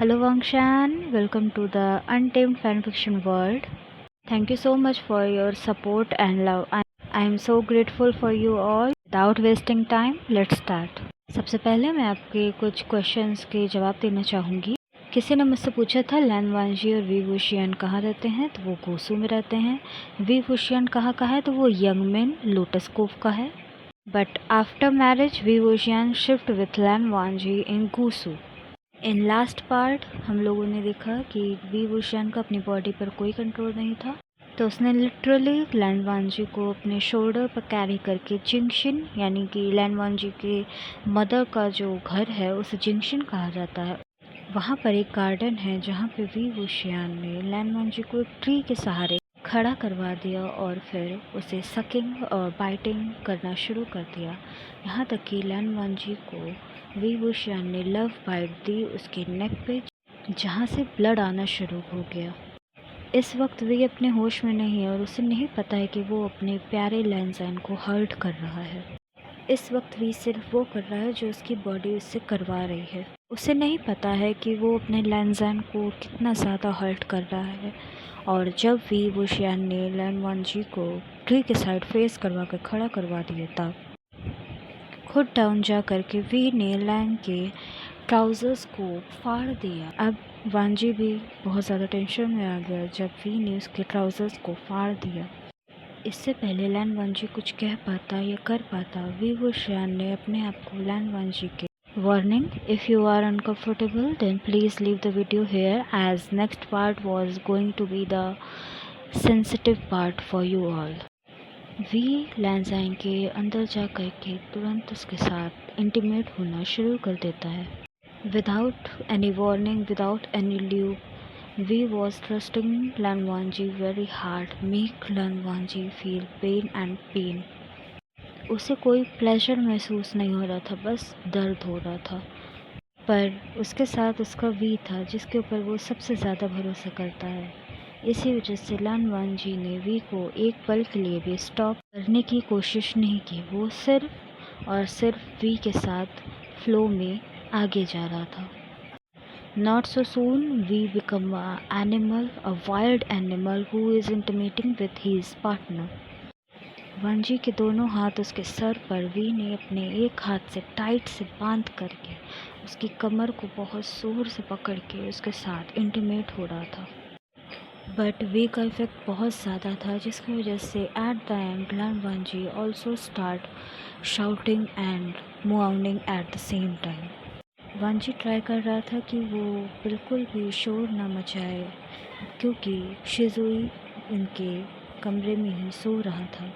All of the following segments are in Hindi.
Hello Vangshan, welcome to the Untamed Fanfiction world. Thank you so much for your support and love. I am so grateful for you all. Without wasting time, let's start. सबसे पहले मैं आपके कुछ क्वेश्चंस के जवाब देना चाहूँगी। किसी ने मुझसे पूछा था लैन वांजी और वी वुशियन कहाँ रहते हैं, तो वो गोसू में रहते हैं। वी वुशियन कहाँ का है, तो वो यंगमिन लोटस कोव का है। But after marriage Wei Wuxian shift with Lan Wangji in Gusu. In last part हम लोगों ने देखा कि वी वुशियन का अपनी बॉडी पर कोई कंट्रोल नहीं था, तो उसने लिटरली लैन वांजी को अपने शोल्डर पर कैरी करके जिंक्शन, यानी कि लैन वांजी के मदर का जो घर है उसे जिंक्शन कहा जाता है, वहाँ पर एक गार्डन है जहाँ पे वी वुशियन ने लैन वांजी को एक ट्री के सहारे खड़ा करवा दिया और फिर उसे सकिंग और बाइटिंग करना शुरू कर दिया। यहाँ तक कि लैन वांजी को वी वुशियन ने लव बाइट दी उसके नेक पे, जहाँ से ब्लड आना शुरू हो गया। इस वक्त वी अपने होश में नहीं है और उसे नहीं पता है कि वो अपने प्यारे लैनज़ैन को हर्ट कर रहा है। इस वक्त वी सिर्फ वो कर रहा है जो उसकी बॉडी उससे करवा रही है। उसे नहीं पता है कि वो अपने लैनज़ैन को कितना ज़्यादा हर्ट कर रहा है। और जब वी वुशियन ने लैन वांजी को ट्री के साइड फेस करवा कर खड़ा करवा दिया, तब खुद डाउन जा कर के वी ने लैन के ट्राउज़र्स को फाड़ दिया। अब वांजी भी बहुत ज़्यादा टेंशन में आ गया जब वी ने उसके ट्राउज़र्स को फाड़ दिया। इससे पहले लैन वांजी कुछ कह पाता या कर पाता, वी वुशियन ने अपने आप को लैन वांजी के warning, if you are uncomfortable then please leave the video here as next part was going to be the sensitive part for you all. Wei Lan Zhan के अंदर जा कर के तुरंत उसके साथ इंटीमेट होना शुरू कर देता है। Without any warning, without any lube, Wei was thrusting Lan Wangji very hard, make Lan Wangji feel pain and pain. उसे कोई प्लेजर महसूस नहीं हो रहा था, बस दर्द हो रहा था। पर उसके साथ उसका वी था जिसके ऊपर वो सबसे ज़्यादा भरोसा करता है। इसी वजह से लैन वांजी ने वी को एक पल के लिए भी स्टॉप करने की कोशिश नहीं की। वो सिर्फ और सिर्फ वी के साथ फ्लो में आगे जा रहा था। Not so soon we become a animal, a wild animal who is intimating with his partner. वांजी के दोनों हाथ उसके सर पर वी ने अपने एक हाथ से टाइट से बांध करके उसकी कमर को बहुत जोर से पकड़ के उसके साथ इंटीमेट हो रहा था। बट वी का इफेक्ट बहुत ज़्यादा था, जिसकी वजह से at the end Lan Wangji also start shouting and moaning at the same time. Wangji try कर रहा था कि वो बिल्कुल भी शोर ना मचाए, क्योंकि शिजुई इनके कमरे में ही सो रहा था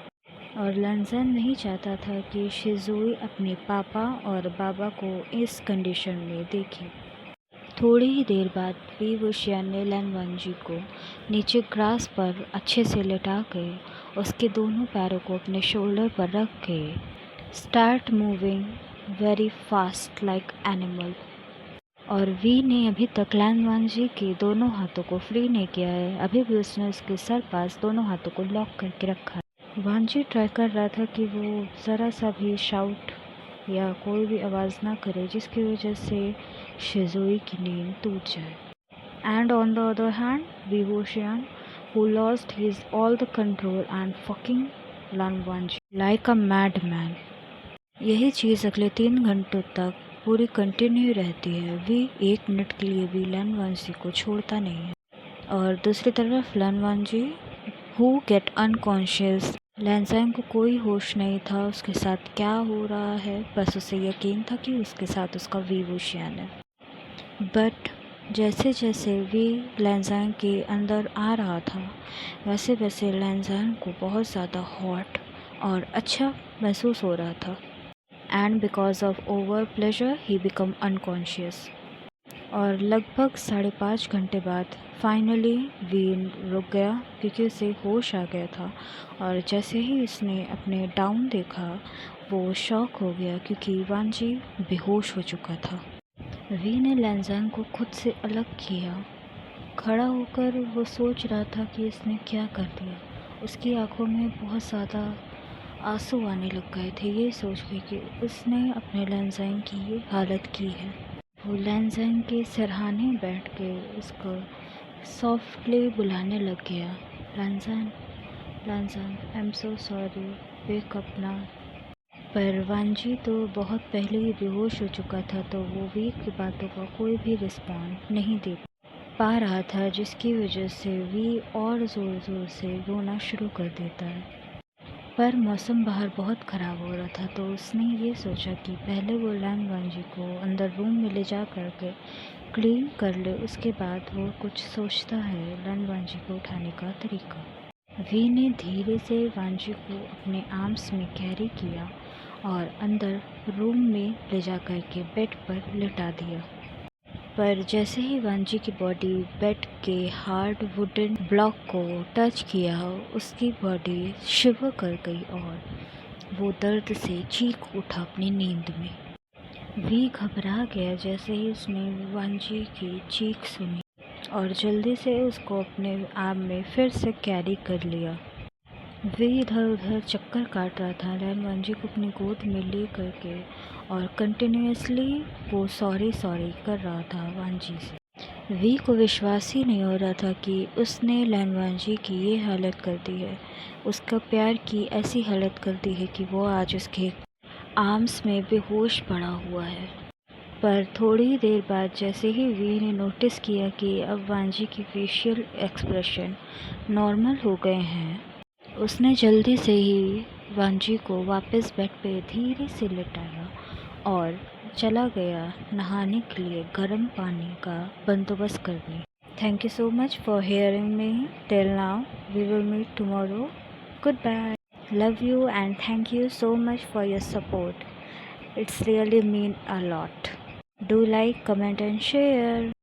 और लैनज़ैन नहीं चाहता था कि शिजुई अपने पापा और बाबा को इस कंडीशन में देखे। थोड़ी ही देर बाद वी वुशियन ने लैन वांजी को नीचे ग्रास पर अच्छे से लेटा के उसके दोनों पैरों को अपने शोल्डर पर रख के start moving very fast like animal. और वी ने अभी तक लैन वांजी के दोनों हाथों को फ्री नहीं किया है, अभी भी उसने उसके सर पास दोनों हाथों को लॉक करके रखा है। वांजी ट्राई कर रहा था कि वो ज़रा सा भी शाउट या कोई भी आवाज़ ना करे जिसकी वजह से शिजुई की नींद टूट जाए। And on the other hand Wei Wuxian who lost his all the control and fucking Lan Wangji like a madman। यही चीज़ अगले 3 घंटों तक पूरी कंटिन्यू रहती है। वी 1 मिनट के लिए भी लैन वांजी को छोड़ता नहीं है। और दूसरी तरफ लैन वांजी हु गेट अनकॉन्शियस, लैनज़ैन को कोई होश नहीं था उसके साथ क्या हो रहा है, बस उसे यकीन था कि उसके साथ उसका वी वुशियन है। बट जैसे जैसे वी लैनज़ैन के अंदर आ रहा था, वैसे वैसे लैनज़ैन को बहुत ज़्यादा हॉट और अच्छा महसूस हो रहा था। And because of over pleasure he become unconscious. और लगभग 5.5 घंटे बाद फाइनली वीन रुक गया, क्योंकि उसे होश आ गया था। और जैसे ही उसने अपने डाउन देखा, वो शॉक हो गया क्योंकि वांजी बेहोश हो चुका था। वी ने लैनज़ैन को खुद से अलग किया। खड़ा होकर वो सोच रहा था कि इसने क्या कर दिया। उसकी आंखों में बहुत ज़्यादा आंसू आने लग गए थे, ये सोच के कि उसने अपने लैनज़ैन की ये हालत की है। वो लैनज़न के सिरहाने बैठ के उसको सॉफ्टली बुलाने लग गया, Lan Zhan, Lan Zhan, I am so sorry, wake up ना। पर वांजी तो बहुत पहले ही बेहोश हो चुका था, तो वो वी की बातों का कोई भी रिस्पॉन्ड नहीं दे पा रहा था, जिसकी वजह से वी और ज़ोर ज़ोर से रोना शुरू कर देता है। पर मौसम बाहर बहुत ख़राब हो रहा था, तो उसने ये सोचा कि पहले वो लैन वांजी को अंदर रूम में ले जा कर के क्लीन कर ले, उसके बाद वो कुछ सोचता है लैन वांजी को उठाने का तरीका। वी ने धीरे से वांजी को अपने आर्म्स में कैरी किया और अंदर रूम में ले जा कर के बेड पर लिटा दिया। पर जैसे ही वांजी की बॉडी बेड के हार्ड वुडन ब्लॉक को टच किया, उसकी बॉडी शिवर कर गई और वो दर्द से चीख उठा अपनी नींद में। वी घबरा गया जैसे ही उसने वांजी की चीख सुनी और जल्दी से उसको अपने आर्म में फिर से कैरी कर लिया। वे इधर उधर चक्कर काट रहा था, लैन वांजी को अपनी गोद में ले करके, और कंटिन्यूसली वो सॉरी सॉरी कर रहा था वांजी से। वी को विश्वास ही नहीं हो रहा था कि उसने लैन वांजी की ये हालत कर दी है, उसका प्यार की ऐसी हालत कर दी है कि वो आज उसके आर्म्स में बेहोश पड़ा हुआ है। पर थोड़ी देर बाद जैसे ही वी ने नोटिस किया कि अब वांजी की फेशियल एक्सप्रेशन नॉर्मल हो गए हैं, उसने जल्दी से ही वांजी को वापस बेड पे धीरे से लिटाया और चला गया नहाने के लिए गर्म पानी का बंदोबस्त करने। Thank you so much for hearing me till now. We will meet tomorrow. Goodbye. Love you and thank you so much for your support. It's really mean a lot. Do like, comment and share.